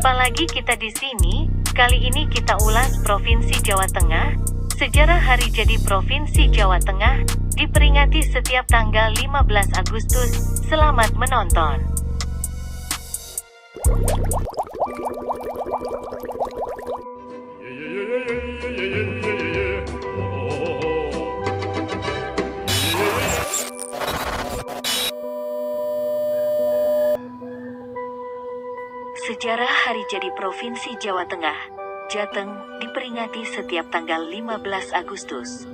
Jumpa lagi kita di sini. Kali ini kita ulas Provinsi Jawa Tengah. Sejarah hari jadi Provinsi Jawa Tengah diperingati setiap tanggal 15 Agustus. Selamat menonton. Sejarah hari jadi Provinsi Jawa Tengah, Jateng, diperingati setiap tanggal 15 Agustus.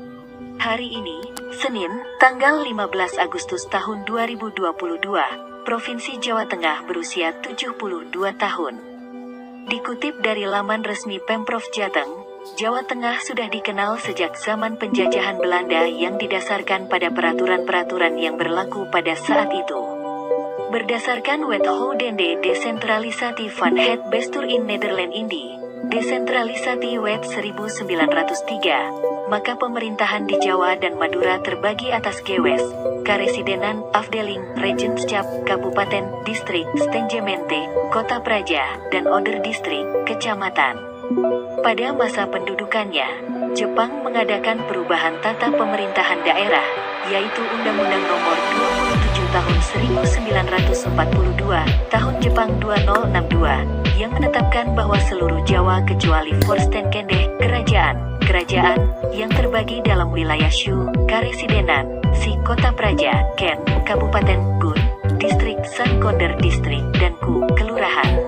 Hari ini, Senin, tanggal 15 Agustus tahun 2022, Provinsi Jawa Tengah berusia 72 tahun. Dikutip dari laman resmi Pemprov Jateng, Jawa Tengah sudah dikenal sejak zaman penjajahan Belanda yang didasarkan pada peraturan-peraturan yang berlaku pada saat itu. Berdasarkan Wethoudende Decentralisati van het Bestuur in Nederland Indi, Desentralisasi Wet 1903, maka pemerintahan di Jawa dan Madura terbagi atas Gewes, Karesidenan, Afdeling, Regentschap, Kabupaten, Distrik, Stenjemente, Kota Praja, dan Oder Distrik, Kecamatan. Pada masa pendudukannya, Jepang mengadakan perubahan tata pemerintahan daerah, yaitu Undang-Undang Nomor 27 Tahun 1942, Tahun Jepang 2062, yang menetapkan bahwa seluruh Jawa kecuali Forstenkendeh, kerajaan, yang terbagi dalam wilayah Shu, Karesidenan, Si Kota Praja, Ken, Kabupaten, Gun, Distrik, Sankonder Distrik, dan Ku, Kelurahan.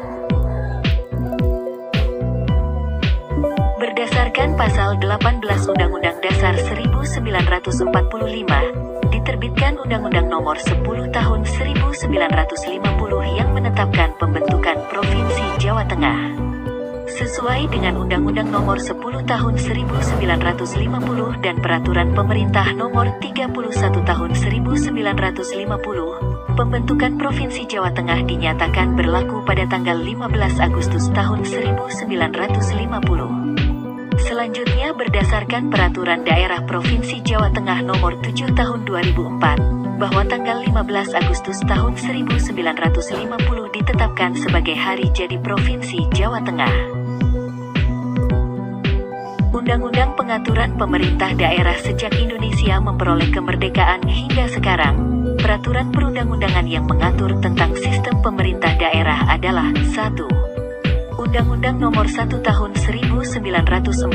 Berdasarkan pasal 18 Undang-Undang Dasar 1945, diterbitkan Undang-Undang Nomor 10 Tahun 1950 yang menetapkan pembentukan Provinsi Jawa Tengah. Sesuai dengan Undang-Undang Nomor 10 Tahun 1950 dan Peraturan Pemerintah Nomor 31 Tahun 1950, pembentukan Provinsi Jawa Tengah dinyatakan berlaku pada tanggal 15 Agustus tahun 1950. Selanjutnya berdasarkan Peraturan Daerah Provinsi Jawa Tengah Nomor 7 Tahun 2004, bahwa tanggal 15 Agustus tahun 1950 ditetapkan sebagai hari jadi Provinsi Jawa Tengah. Undang-undang Pengaturan Pemerintah Daerah sejak Indonesia memperoleh kemerdekaan hingga sekarang, peraturan perundang-undangan yang mengatur tentang sistem pemerintah daerah adalah 1. Undang-Undang Nomor 1 Tahun 1945,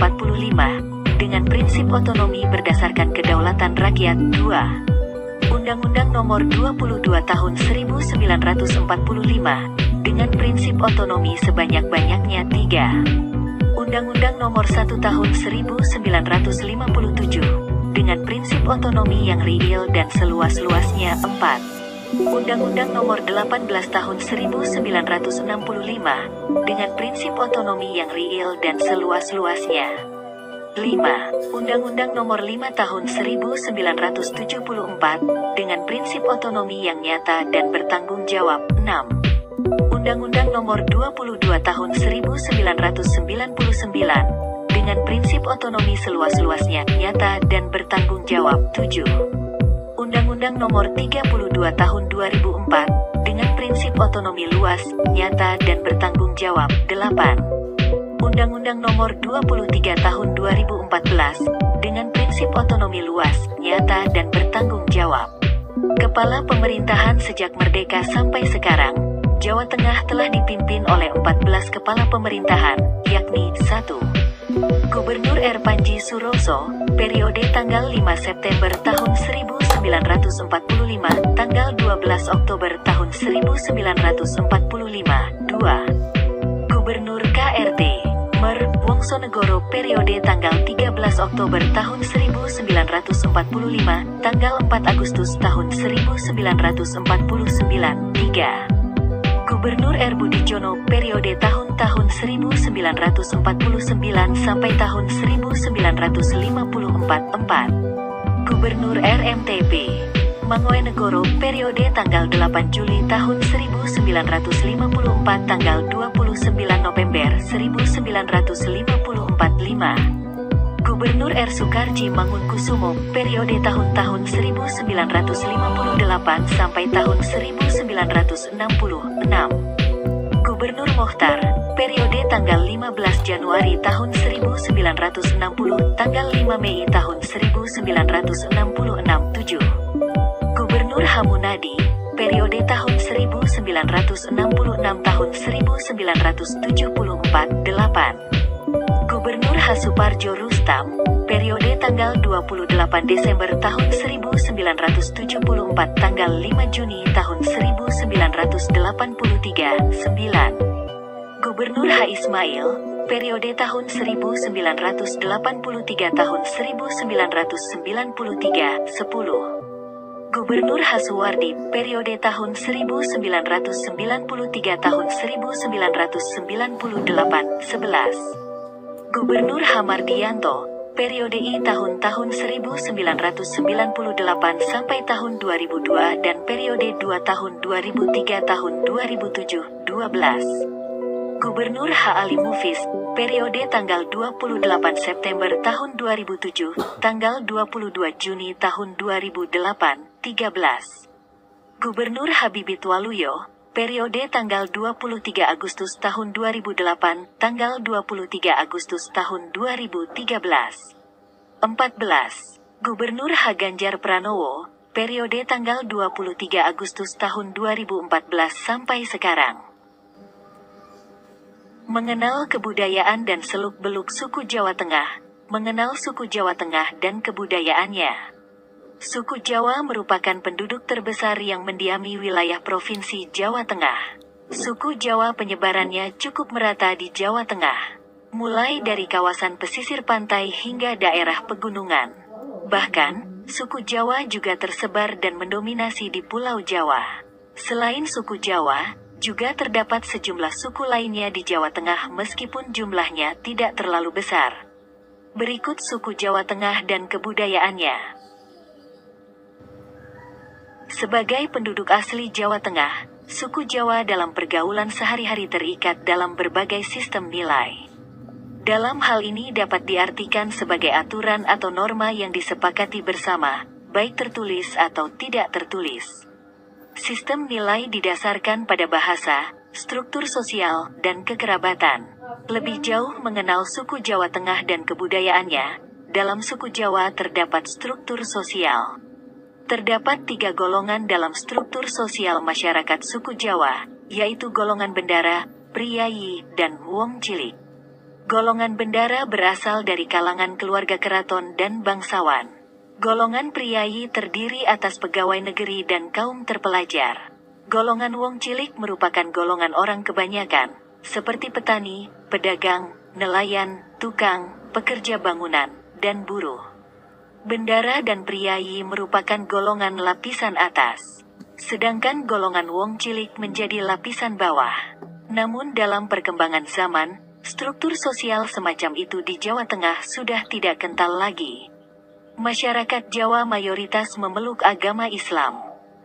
dengan prinsip otonomi berdasarkan kedaulatan rakyat. 2. Undang-Undang Nomor 22 Tahun 1945, dengan prinsip otonomi sebanyak-banyaknya. 3. Undang-Undang Nomor 1 Tahun 1957, dengan prinsip otonomi yang real dan seluas-luasnya. 4. Undang-Undang Nomor 18 Tahun 1965, dengan prinsip otonomi yang real dan seluas-luasnya. 5. Undang-Undang Nomor 5 Tahun 1974, dengan prinsip otonomi yang nyata dan bertanggung jawab. 6. Undang-Undang Nomor 22 Tahun 1999, dengan prinsip otonomi seluas-luasnya, nyata dan bertanggung jawab. 7. Undang-Undang Nomor 32 Tahun 2004, dengan prinsip otonomi luas, nyata dan bertanggung jawab. 8. Undang-Undang Nomor 23 Tahun 2014, dengan prinsip otonomi luas, nyata dan bertanggung jawab. Kepala pemerintahan sejak merdeka sampai sekarang, Jawa Tengah telah dipimpin oleh 14 kepala pemerintahan, yakni 1. Gubernur R. Panji Suroso, periode tanggal 5 September tahun 1945, tanggal 12 Oktober tahun 1945. 2. Gubernur KRT, Mer. Wongsonegoro, periode tanggal 13 Oktober tahun 1945, tanggal 4 Agustus tahun 1949. 3. Gubernur R. Budijono, periode tahun-tahun 1949 sampai tahun 1954. 4. Gubernur RMTP, Mangkoenegoro, periode tanggal 8 Juli tahun 1954 tanggal 29 November 1954. 5. Gubernur R. Soekarji Mangunkusumo, periode tahun-tahun 1958 sampai tahun 1966. Gubernur Mochtar, periode tanggal 15 Januari tahun 1960, tanggal 5 Mei tahun 1966. 7. Gubernur Hamunadi, periode tahun 1966 tahun 1974. 8. Gubernur Hasuparjo Rustam, periode tanggal 28 Desember tahun 1974 tanggal 5 Juni tahun 1983. 9. Gubernur H. Ismail, periode tahun 1983 tahun 1993. 10. Gubernur H. Suwardi, periode tahun 1993 tahun 1998. 11. Gubernur H. Mardianto, periode I tahun 1998 sampai tahun 2002 dan periode 2 tahun 2003 tahun 2007. 12. Gubernur H. Ali Mufis, periode tanggal 28 September tahun 2007, tanggal 22 Juni tahun 2008. 13. Gubernur Habibie Waluyo, periode tanggal 23 Agustus tahun 2008, tanggal 23 Agustus tahun 2013. 14. Gubernur H. Ganjar Pranowo, periode tanggal 23 Agustus tahun 2014 sampai sekarang. Mengenal kebudayaan dan seluk-beluk suku Jawa Tengah, mengenal suku Jawa Tengah dan kebudayaannya. Suku Jawa merupakan penduduk terbesar yang mendiami wilayah Provinsi Jawa Tengah. Suku Jawa penyebarannya cukup merata di Jawa Tengah, mulai dari kawasan pesisir pantai hingga daerah pegunungan. Bahkan, suku Jawa juga tersebar dan mendominasi di Pulau Jawa. Selain suku Jawa, juga terdapat sejumlah suku lainnya di Jawa Tengah meskipun jumlahnya tidak terlalu besar. Berikut suku Jawa Tengah dan kebudayaannya. Sebagai penduduk asli Jawa Tengah, suku Jawa dalam pergaulan sehari-hari terikat dalam berbagai sistem nilai. Dalam hal ini dapat diartikan sebagai aturan atau norma yang disepakati bersama, baik tertulis atau tidak tertulis. Sistem nilai didasarkan pada bahasa, struktur sosial, dan kekerabatan. Lebih jauh mengenal suku Jawa Tengah dan kebudayaannya, dalam suku Jawa terdapat struktur sosial. Terdapat 3 golongan dalam struktur sosial masyarakat suku Jawa, yaitu golongan bendara, priyayi, dan wong cilik. Golongan bendara berasal dari kalangan keluarga keraton dan bangsawan. Golongan priyayi terdiri atas pegawai negeri dan kaum terpelajar. Golongan wong cilik merupakan golongan orang kebanyakan, seperti petani, pedagang, nelayan, tukang, pekerja bangunan, dan buruh. Bendara dan priyayi merupakan golongan lapisan atas, sedangkan golongan wong cilik menjadi lapisan bawah. Namun dalam perkembangan zaman, struktur sosial semacam itu di Jawa Tengah sudah tidak kental lagi. Masyarakat Jawa mayoritas memeluk agama Islam.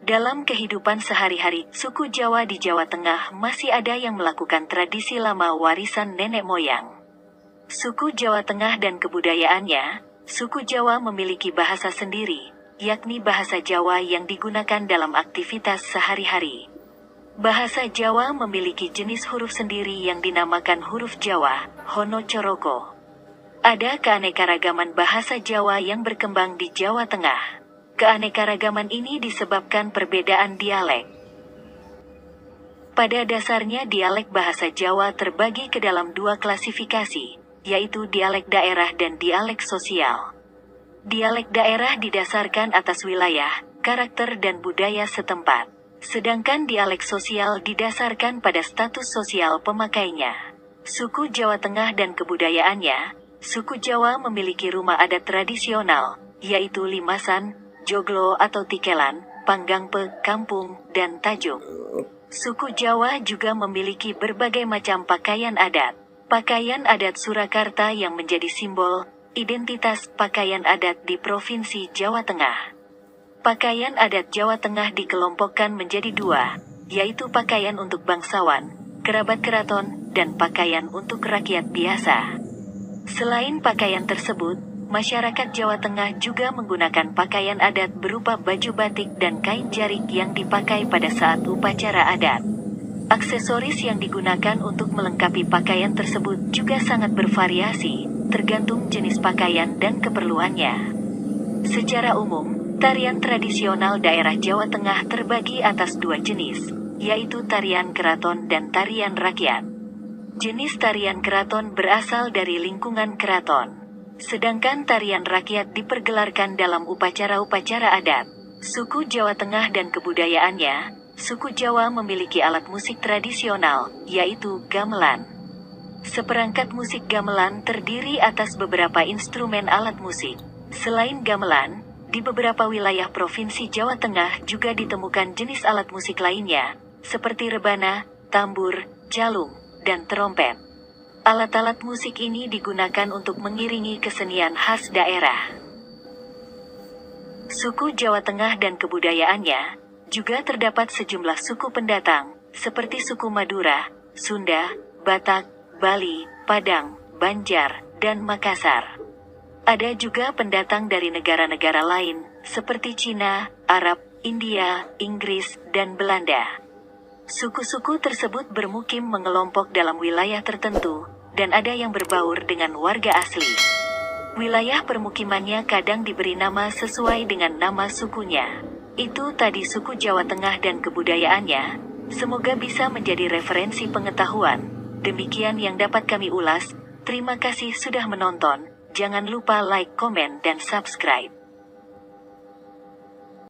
Dalam kehidupan sehari-hari, suku Jawa di Jawa Tengah masih ada yang melakukan tradisi lama warisan nenek moyang. Suku Jawa Tengah dan kebudayaannya. Suku Jawa memiliki bahasa sendiri, yakni bahasa Jawa yang digunakan dalam aktivitas sehari-hari. Bahasa Jawa memiliki jenis huruf sendiri yang dinamakan huruf Jawa, Hono Coroko. Ada keanekaragaman bahasa Jawa yang berkembang di Jawa Tengah. Keanekaragaman ini disebabkan perbedaan dialek. Pada dasarnya dialek bahasa Jawa terbagi ke dalam 2 klasifikasi, yaitu dialek daerah dan dialek sosial. Dialek daerah didasarkan atas wilayah, karakter dan budaya setempat. Sedangkan dialek sosial didasarkan pada status sosial pemakainya. Suku Jawa Tengah dan kebudayaannya, suku Jawa memiliki rumah adat tradisional, yaitu limasan, joglo atau tikelan, panggangpe, kampung, dan tajuk. Suku Jawa juga memiliki berbagai macam pakaian adat. Pakaian adat Surakarta yang menjadi simbol, identitas pakaian adat di Provinsi Jawa Tengah. Pakaian adat Jawa Tengah dikelompokkan menjadi 2, yaitu pakaian untuk bangsawan, kerabat keraton, dan pakaian untuk rakyat biasa. Selain pakaian tersebut, masyarakat Jawa Tengah juga menggunakan pakaian adat berupa baju batik dan kain jarik yang dipakai pada saat upacara adat. Aksesoris yang digunakan untuk melengkapi pakaian tersebut juga sangat bervariasi, tergantung jenis pakaian dan keperluannya. Secara umum, tarian tradisional daerah Jawa Tengah terbagi atas dua jenis, yaitu tarian keraton dan tarian rakyat. Jenis tarian keraton berasal dari lingkungan keraton, sedangkan tarian rakyat dipergelarkan dalam upacara-upacara adat. Suku Jawa Tengah dan kebudayaannya. Suku Jawa memiliki alat musik tradisional, yaitu gamelan. Seperangkat musik gamelan terdiri atas beberapa instrumen alat musik. Selain gamelan, di beberapa wilayah Provinsi Jawa Tengah juga ditemukan jenis alat musik lainnya, seperti rebana, tambur, jalung, dan trompet. Alat-alat musik ini digunakan untuk mengiringi kesenian khas daerah. Suku Jawa Tengah dan kebudayaannya. Juga terdapat sejumlah suku pendatang, seperti suku Madura, Sunda, Batak, Bali, Padang, Banjar, dan Makassar. Ada juga pendatang dari negara-negara lain, seperti Cina, Arab, India, Inggris, dan Belanda. Suku-suku tersebut bermukim mengelompok dalam wilayah tertentu, dan ada yang berbaur dengan warga asli. Wilayah permukimannya kadang diberi nama sesuai dengan nama sukunya. Itu tadi suku Jawa Tengah dan kebudayaannya. Semoga bisa menjadi referensi pengetahuan. Demikian yang dapat kami ulas. Terima kasih sudah menonton. Jangan lupa like, komen, dan subscribe.